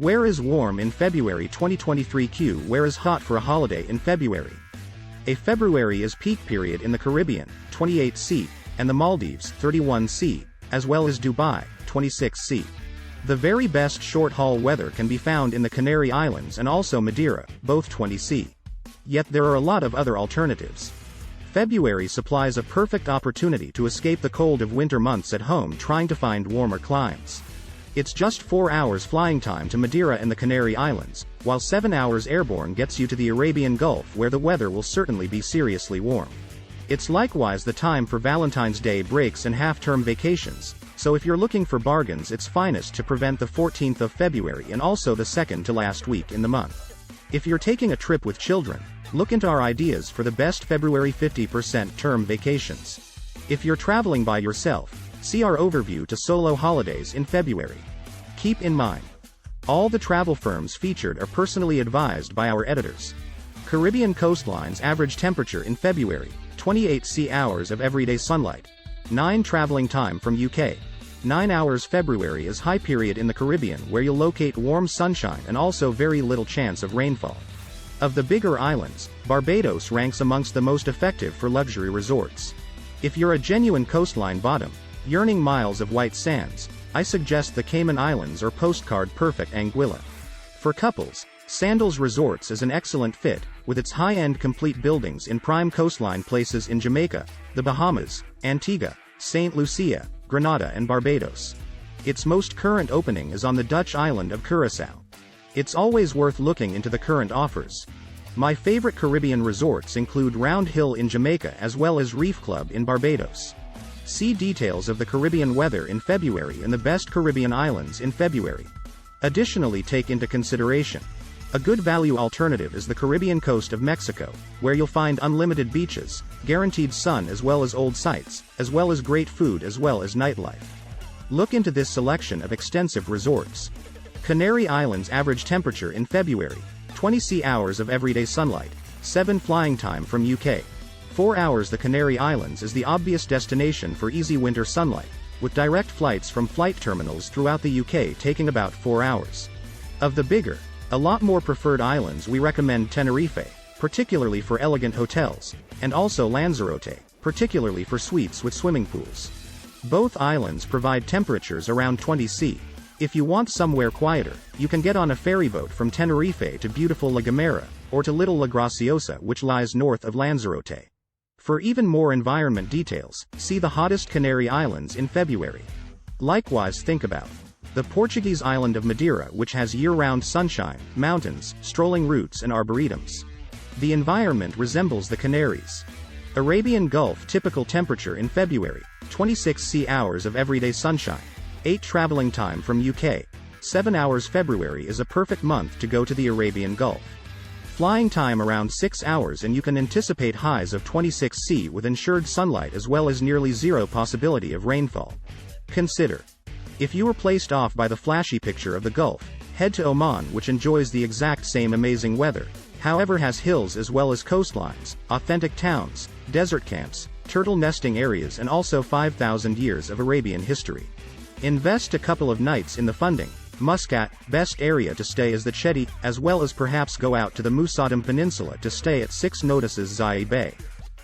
Where is warm in February 2023? Where is hot for a holiday in February? February is peak period in the Caribbean, 28°C, and the Maldives, 31°C, as well as Dubai, 26°C. The very best short-haul weather can be found in the Canary Islands and also Madeira, both 20°C. Yet there are a lot of other alternatives. February supplies a perfect opportunity to escape the cold of winter months at home trying to find warmer climes. It's just 4 hours flying time to Madeira and the Canary Islands, while 7 hours airborne gets you to the Arabian Gulf where the weather will certainly be seriously warm. It's likewise the time for Valentine's Day breaks and half-term vacations, so if you're looking for bargains it's finest to prevent the 14th of February and also the second to last week in the month. If you're taking a trip with children, look into our ideas for the best February 50% term vacations. If you're traveling by yourself, see our overview to solo holidays in February. Keep in mind, all the travel firms featured are personally advised by our editors. Caribbean coastlines average temperature in February, 28°C hours of everyday sunlight. 9 traveling time from UK. 9 hours February is high period in the Caribbean where you'll locate warm sunshine and also very little chance of rainfall. Of the bigger islands, Barbados ranks amongst the most effective for luxury resorts. If you're a genuine coastline bottom, yearning miles of white sands, I suggest the Cayman Islands or postcard-perfect Anguilla. For couples, Sandals Resorts is an excellent fit, with its high-end complete buildings in prime coastline places in Jamaica, the Bahamas, Antigua, St. Lucia, Grenada and Barbados. Its most current opening is on the Dutch island of Curaçao. It's always worth looking into the current offers. My favorite Caribbean resorts include Round Hill in Jamaica as well as Reef Club in Barbados. See details of the Caribbean weather in February and the best Caribbean islands in February. Additionally, take into consideration, a good value alternative is the Caribbean coast of Mexico, where you'll find unlimited beaches, guaranteed sun as well as old sites, as well as great food as well as nightlife. Look into this selection of extensive resorts. Canary Islands average temperature in February, 20°C hours of everyday sunlight, 7 flying time from UK. 4 hours. The Canary Islands is the obvious destination for easy winter sunlight, with direct flights from flight terminals throughout the UK taking about 4 hours. Of the bigger, a lot more preferred islands, we recommend Tenerife, particularly for elegant hotels, and also Lanzarote, particularly for suites with swimming pools. Both islands provide temperatures around 20°C. If you want somewhere quieter, you can get on a ferry boat from Tenerife to beautiful La Gomera, or to Little La Graciosa, which lies north of Lanzarote. For even more environment details, see the hottest Canary Islands in February. Likewise, think about the Portuguese island of Madeira, which has year-round sunshine, mountains, strolling routes and arboretums. The environment resembles the Canaries. Arabian Gulf typical temperature in February, 26°C hours of everyday sunshine. 8 traveling time from UK. 7 hours. February is a perfect month to go to the Arabian Gulf. Flying time around 6 hours and you can anticipate highs of 26°C with ensured sunlight as well as nearly zero possibility of rainfall. Consider, if you were placed off by the flashy picture of the Gulf, head to Oman, which enjoys the exact same amazing weather, however has hills as well as coastlines, authentic towns, desert camps, turtle nesting areas and also 5,000 years of Arabian history. Invest a couple of nights in the funding. Muscat, best area to stay is the Chedi, as well as perhaps go out to the Musaddam Peninsula to stay at 6 Notices Zai Bay.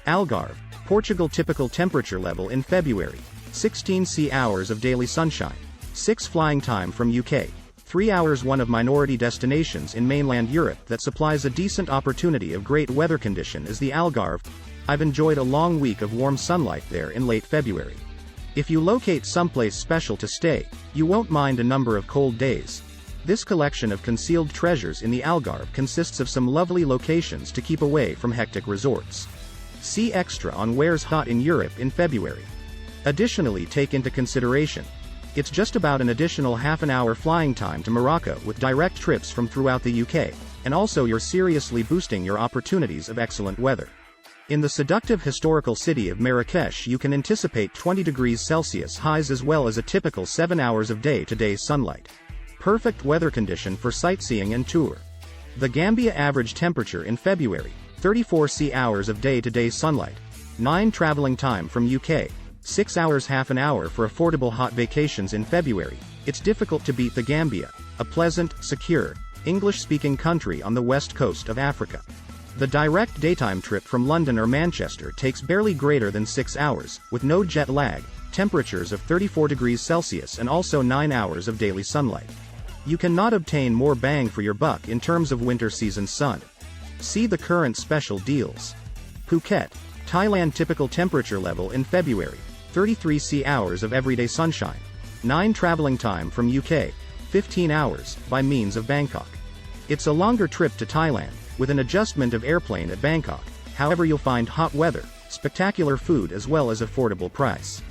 Algarve, Portugal typical temperature level in February, 16°C hours of daily sunshine. 6 flying time from UK. 3 hours. One of minority destinations in mainland Europe that supplies a decent opportunity of great weather condition is the Algarve. I've enjoyed a long week of warm sunlight there in late February. If you locate someplace special to stay, you won't mind a number of cold days. This collection of concealed treasures in the Algarve consists of some lovely locations to keep away from hectic resorts. See extra on where's hot in Europe in February. Additionally, take into consideration, it's just about an additional half an hour flying time to Morocco with direct trips from throughout the UK, and also you're seriously boosting your opportunities of excellent weather. In the seductive historical city of Marrakesh you can anticipate 20°C highs as well as a typical 7 hours of day-to-day sunlight. Perfect weather condition for sightseeing and tour. The Gambia average temperature in February, 34°C hours of day-to-day sunlight. 9 traveling time from UK. 6 hours. Half an hour for affordable hot vacations in February. It's difficult to beat the Gambia. a pleasant, secure, English-speaking country on the west coast of Africa. The direct daytime trip from London or Manchester takes barely greater than 6 hours, with no jet lag, temperatures of 34 degrees Celsius and also 9 hours of daily sunlight. You cannot obtain more bang for your buck in terms of winter season sun. See the current special deals. Phuket, Thailand. Typical temperature level in February, 33 hours of everyday sunshine. 9 traveling time from UK, 15 hours, by means of Bangkok. It's a longer trip to Thailand, with an adjustment of airplane at Bangkok, however you'll find hot weather, spectacular food as well as affordable price.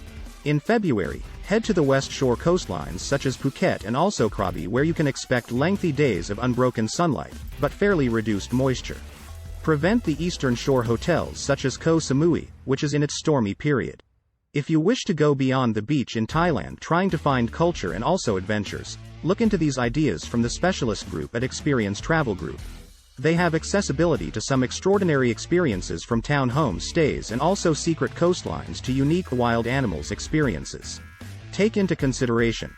In February, head to the West Shore coastlines such as Phuket and also Krabi, where you can expect lengthy days of unbroken sunlight, but fairly reduced moisture. Prevent the Eastern Shore hotels such as Koh Samui, which is in its stormy period. If you wish to go beyond the beach in Thailand trying to find culture and also adventures, look into these ideas from the specialist group at Experience Travel Group. They have accessibility to some extraordinary experiences from townhome stays and also secret coastlines to unique wild animals experiences. Take into consideration.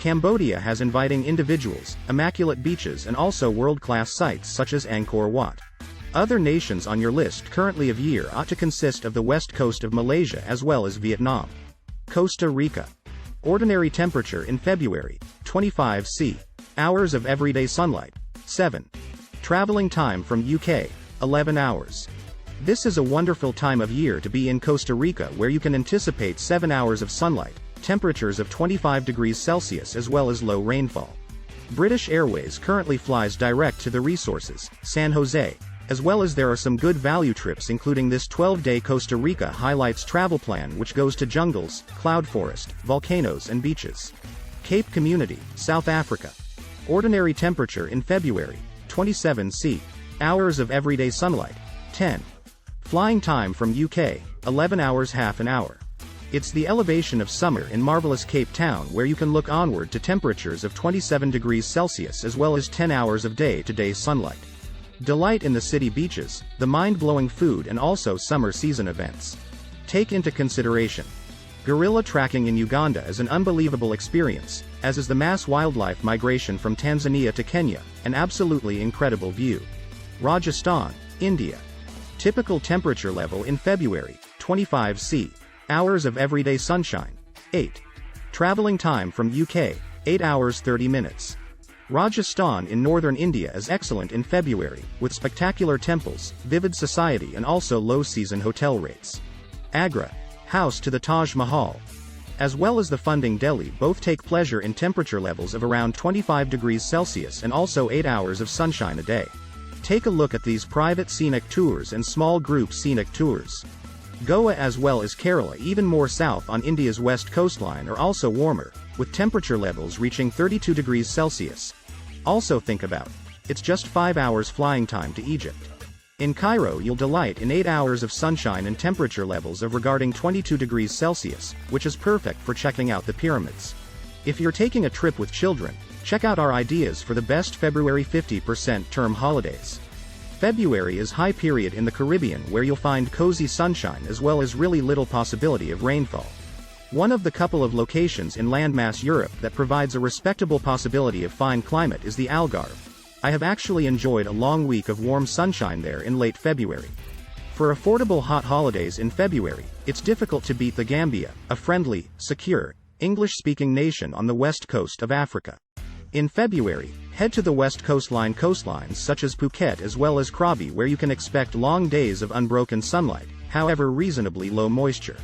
Cambodia has inviting individuals, immaculate beaches and also world-class sites such as Angkor Wat. Other nations on your list currently of year ought to consist of the west coast of Malaysia as well as Vietnam. Costa Rica. Ordinary temperature in February, 25 hours of everyday sunlight, 7. Traveling time from UK, 11 hours. This is a wonderful time of year to be in Costa Rica, where you can anticipate 7 hours of sunlight, temperatures of 25 degrees Celsius as well as low rainfall. British Airways currently flies direct to the resources, San Jose, as well as there are some good value trips including this 12-day Costa Rica highlights travel plan which goes to jungles, cloud forest, volcanoes and beaches. Cape Community, South Africa. Ordinary temperature in February, 27 hours of everyday sunlight, 10. Flying time from UK, 11 hours half an hour. It's the elevation of summer in marvelous Cape Town, where you can look onward to temperatures of 27 degrees Celsius as well as 10 hours of day-to-day sunlight. Delight in the city beaches, the mind-blowing food and also summer season events. Take into consideration. Gorilla tracking in Uganda is an unbelievable experience, as is the mass wildlife migration from Tanzania to Kenya, an absolutely incredible view. Rajasthan, India. Typical temperature level in February, 25 hours of everyday sunshine, 8. Traveling time from UK, 8 hours 30 minutes. Rajasthan in northern India is excellent in February, with spectacular temples, vivid society and also low-season hotel rates. Agra, house to the Taj Mahal, as well as the Funding Delhi, both take pleasure in temperature levels of around 25 degrees Celsius and also 8 hours of sunshine a day. Take a look at these private scenic tours and small group scenic tours. Goa as well as Kerala, even more south on India's west coastline, are also warmer, with temperature levels reaching 32 degrees Celsius. Also think about, it's just 5 hours flying time to Egypt. In Cairo you'll delight in 8 hours of sunshine and temperature levels of regarding 22 degrees Celsius, which is perfect for checking out the pyramids. If you're taking a trip with children, check out our ideas for the best February 50% term holidays. February is high period in the Caribbean, where you'll find cozy sunshine as well as really little possibility of rainfall. One of the couple of locations in landmass Europe that provides a respectable possibility of fine climate is the Algarve. I have actually enjoyed a long week of warm sunshine there in late February. For affordable hot holidays in February, it's difficult to beat the Gambia, a friendly, secure, English-speaking nation on the west coast of Africa. In February, head to the west coastlines such as Phuket as well as Krabi, where you can expect long days of unbroken sunlight, however reasonably low moisture.